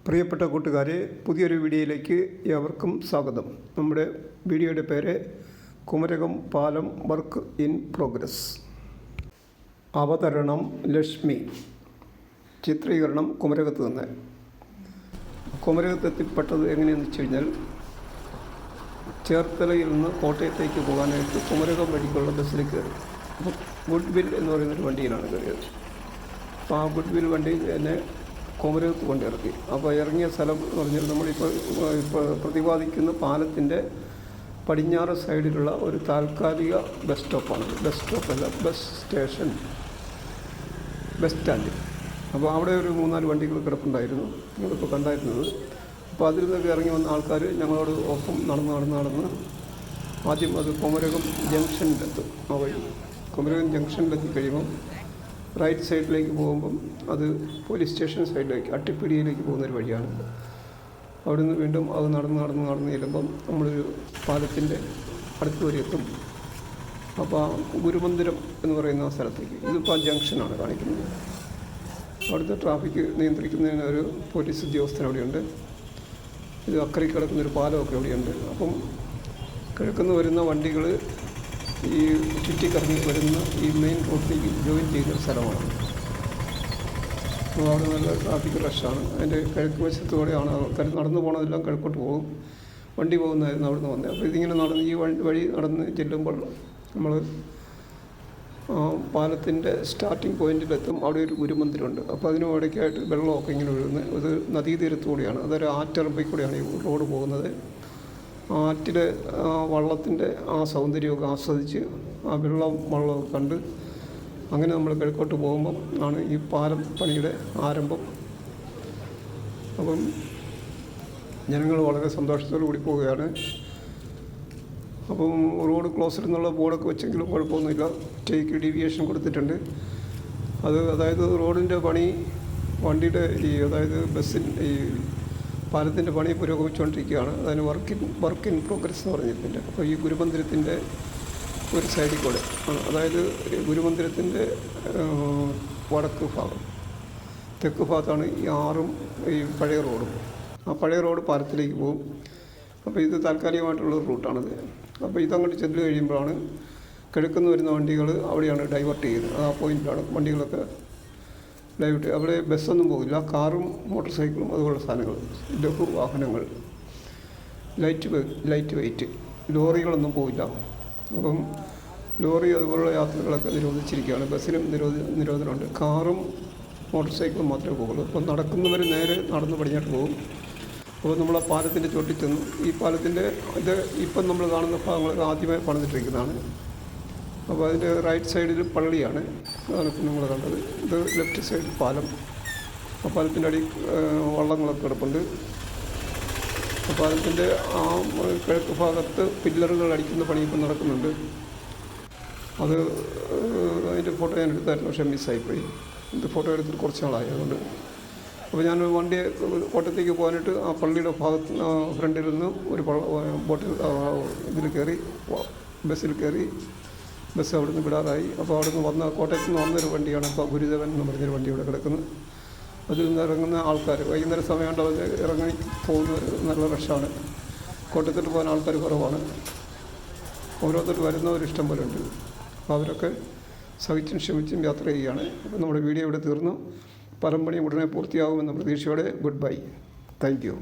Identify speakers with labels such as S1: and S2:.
S1: പ്രിയപ്പെട്ട കൂട്ടുകാരെ, പുതിയൊരു വീഡിയോയിലേക്ക് ഏവർക്കും സ്വാഗതം. നമ്മുടെ വീഡിയോയുടെ പേര് കുമരകം പാലം വർക്ക് ഇൻ പ്രോഗ്രസ്. അവതരണം ലക്ഷ്മി, ചിത്രീകരണം കുമരകത്ത് നിന്ന്. കുമരകത്തെത്തിപ്പെട്ടത് എങ്ങനെയെന്ന് വെച്ച് കഴിഞ്ഞാൽ, ചേർത്തലയിൽ നിന്ന് കോട്ടയത്തേക്ക് പോകാനായിട്ട് കുമരകം വഴിക്കുള്ള ബസ്സിൽ കയറി. അപ്പോൾ ഗുഡ്വിൽ എന്ന് പറയുന്നൊരു വണ്ടിയിലാണ് കയറിയത്. അപ്പോൾ ആ ഗുഡ്വിൽ വണ്ടി എന്നെ കുമരകത്ത് കൊണ്ടിറക്കി. അപ്പോൾ ഇറങ്ങിയ സ്ഥലം എന്ന് പറഞ്ഞാൽ ഇപ്പോൾ പ്രതിപാദിക്കുന്ന പാലത്തിൻ്റെ പടിഞ്ഞാറ് സൈഡിലുള്ള ഒരു താൽക്കാലിക ബസ് സ്റ്റോപ്പാണ്. ബസ് സ്റ്റോപ്പല്ല, ബസ് സ്റ്റേഷൻ, ബസ് സ്റ്റാൻഡ്. അപ്പോൾ അവിടെ ഒരു 3-4 വണ്ടികൾ കിടപ്പുണ്ടായിരുന്നു, നിങ്ങളിപ്പോൾ കണ്ടായിരുന്നത്. അപ്പോൾ അതിൽ നിന്നൊക്കെ ഇറങ്ങി വന്ന ആൾക്കാർ ഞങ്ങളോട് ഒപ്പം നടന്ന് ആദ്യം അത് കുമരകം ജംഗ്ഷനിലെത്തും. ആ വഴി കുമരകം ജംഗ്ഷനിലെത്തി കഴിയുമ്പം റൈറ്റ് സൈഡിലേക്ക് പോകുമ്പം അത് പോലീസ് സ്റ്റേഷൻ സൈഡിലേക്ക് അട്ടിപ്പിടിയിലേക്ക് പോകുന്നൊരു വഴിയാണ്. അവിടെ നിന്ന് വീണ്ടും അത് നടന്ന് ചെല്ലുമ്പം നമ്മളൊരു പാലത്തിൻ്റെ അടുത്ത് വരെ എത്തും. അപ്പോൾ ഗുരുമന്ദിരം എന്ന് പറയുന്ന ആ സ്ഥലത്തേക്ക്, ഇതിപ്പോൾ ജംഗ്ഷനാണ് കാണിക്കുന്നത്. അവിടുത്തെ ട്രാഫിക് നിയന്ത്രിക്കുന്നതിന് ഒരു പോലീസ് ഉദ്യോഗസ്ഥൻ അവിടെയുണ്ട്. ഇത് അക്കരെ കിടക്കുന്നൊരു പാലമൊക്കെ അവിടെയുണ്ട്. അപ്പം കിഴക്കുന്ന് വരുന്ന വണ്ടികൾ ഈ ചുറ്റിക്കറങ്ങി വരുന്ന ഈ മെയിൻ റോഡിലേക്ക് ജോയിൻ ചെയ്യുന്നൊരു സ്ഥലമാണ്. അപ്പോൾ അവിടെ നല്ല ട്രാഫിക് റഷാണ്. അതിൻ്റെ കിഴക്ക് വശത്തോടെയാണ് ആൾക്കാർ നടന്നു പോകണതെല്ലാം കിഴക്കോട്ട് പോകും. വണ്ടി പോകുന്നതായിരുന്നു അവിടെ നിന്ന് വന്നത്. അപ്പോൾ ഇതിങ്ങനെ ഈ വഴി നടന്ന് ചെല്ലുമ്പോൾ നമ്മൾ പാലത്തിൻ്റെ സ്റ്റാർട്ടിങ് പോയിൻറ്റിലെത്തും. അവിടെ ഒരു ഗുരുമന്ദിരമുണ്ട്. അപ്പോൾ അതിന് ഇടയ്ക്കായിട്ട് വെള്ളമൊക്കെ ഇങ്ങനെ ഒഴുകുന്നത്, ഇത് നദീതീരത്തുകൂടിയാണ്. അതൊരു ആറ്റിറമ്പിൽ കൂടിയാണ് ഈ റോഡ് പോകുന്നത്. ആറ്റിലെ വള്ളത്തിൻ്റെ ആ സൗന്ദര്യമൊക്കെ ആസ്വദിച്ച് ആ വള്ളമൊക്കെ കണ്ട് അങ്ങനെ നമ്മൾ കിഴക്കോട്ട് പോകുമ്പം ആണ് ഈ പാലം പണിയുടെ ആരംഭം. അപ്പം ജനങ്ങൾ വളരെ സന്തോഷത്തോടു കൂടി പോവുകയാണ്. അപ്പം റോഡ് ക്ലോസ്ഡ് എന്നുള്ള ബോർഡൊക്കെ വെച്ചെങ്കിലും കുഴപ്പമൊന്നുമില്ല. ടേക്ക് ഡീവിയേഷൻ കൊടുത്തിട്ടുണ്ട്. അതായത് റോഡിൻ്റെ പണി വണ്ടിയുടെ അതായത് ഈ പാലത്തിൻ്റെ പണി പുരോഗമിച്ചുകൊണ്ടിരിക്കുകയാണ്. അതിന് വർക്ക് ഇൻ പ്രോഗ്രസ് എന്ന് പറഞ്ഞിട്ടുണ്ട്. അപ്പോൾ ഈ ഗുരുമന്ദിരത്തിൻ്റെ ഒരു സൈഡിൽ കൂടെ, അതായത് ഗുരുമന്ദിരത്തിൻ്റെ വടക്ക് ഭാഗം, തെക്ക് ഭാഗത്താണ് ഈ പഴയ റോഡും. ആ പഴയ റോഡ് പാലത്തിലേക്ക് പോകും. അപ്പോൾ ഇത് താൽക്കാലികമായിട്ടുള്ളൊരു റൂട്ടാണിത്. അപ്പോൾ ഇതങ്ങോട്ട് ചെന്ന് കഴിയുമ്പോഴാണ് കിഴക്കുന്ന് വരുന്ന വണ്ടികൾ അവിടെയാണ് ഡൈവേർട്ട് ചെയ്യുന്നത്. ആ പോയിൻ്റിലാണ് വണ്ടികളൊക്കെ ഡൈവേർട്ട്. അവിടെ ബസ്സൊന്നും പോകില്ല. കാറും മോട്ടോർ സൈക്കിളും അതുപോലുള്ള സാധനങ്ങൾ, ലഘു വാഹനങ്ങൾ, ലൈറ്റ് വെയ്റ്റ് ലോറികളൊന്നും പോകില്ല. അപ്പം ലോറി അതുപോലുള്ള യാത്രകളൊക്കെ നിരോധിച്ചിരിക്കുകയാണ്. ബസ്സിനും നിരോധനമുണ്ട്. കാറും മോട്ടോർ സൈക്കിളും മാത്രമേ പോകുള്ളൂ. അപ്പം നടക്കുന്നവർ നേരെ നടന്ന് പടിഞ്ഞാട്ട് പോകും. അപ്പോൾ നമ്മൾ ആ പാലത്തിൻ്റെ ചോട്ടിൽ ചെന്നു. ഈ പാലത്തിൻ്റെ ഇപ്പം നമ്മൾ കാണുന്ന ഭാഗങ്ങളൊക്കെ ആദ്യമായി പണിതിട്ടിരിക്കുന്നതാണ്. അപ്പോൾ അതിൻ്റെ റൈറ്റ് സൈഡിൽ പള്ളിയാണ്, അതാണ് ഇപ്പം നമ്മൾ കണ്ടത്. ഇത് ലെഫ്റ്റ് സൈഡ് പാലം. ആ പാലത്തിൻ്റെ അടി വള്ളങ്ങളൊക്കെ കിടപ്പുണ്ട്. ആ പാലത്തിൻ്റെ ആ കിഴക്ക് ഭാഗത്ത് പില്ലറുകൾ അടിക്കുന്ന പണി ഇപ്പം നടക്കുന്നുണ്ട്. അതിൻ്റെ ഫോട്ടോ ഞാൻ എടുത്തായിരുന്നു, പക്ഷേ മിസ്സായിപ്പോയി. ഇത് ഫോട്ടോ എടുത്തിട്ട് കുറച്ച് നാളായി. അതുകൊണ്ട് അപ്പോൾ ഞാൻ വണ്ടി കോട്ടയത്തേക്ക് പോകാനായിട്ട് ആ പള്ളിയുടെ ഫ്രണ്ടിൽ നിന്ന് ഒരു ബോട്ടിൽ ബസ്സിൽ കയറി. ബസ് അവിടെ നിന്ന് വിടാറായി. അപ്പോൾ അവിടെ നിന്ന് കോട്ടയത്ത് നിന്ന് വന്നൊരു വണ്ടിയാണ് ഇപ്പോൾ ഗുരുദേവൻ എന്ന് പറഞ്ഞൊരു വണ്ടി ഇവിടെ കിടക്കുന്നത്. അതിൽ നിന്ന് ഇറങ്ങുന്ന ആൾക്കാർ വൈകുന്നേരം സമയമുണ്ട്, അവർ ഇറങ്ങി പോകുന്നവർ നല്ല റഷാണ്. കോട്ടയത്തോട്ട് പോകാൻ ആൾക്കാർ കുറവാണ്. ഓരോരുത്തർ വരുന്നവർ ഇഷ്ടം പോലെ ഉണ്ട്. അപ്പോൾ അവരൊക്കെ സഹിച്ചും ക്ഷമിച്ചും യാത്ര ചെയ്യുകയാണ്. അപ്പോൾ നമ്മുടെ വീഡിയോ ഇവിടെ തീർന്നു. പാലം പണി ഉടനെ പൂർത്തിയാകുമെന്ന പ്രതീക്ഷയോടെ ഗുഡ് ബൈ. Thank you.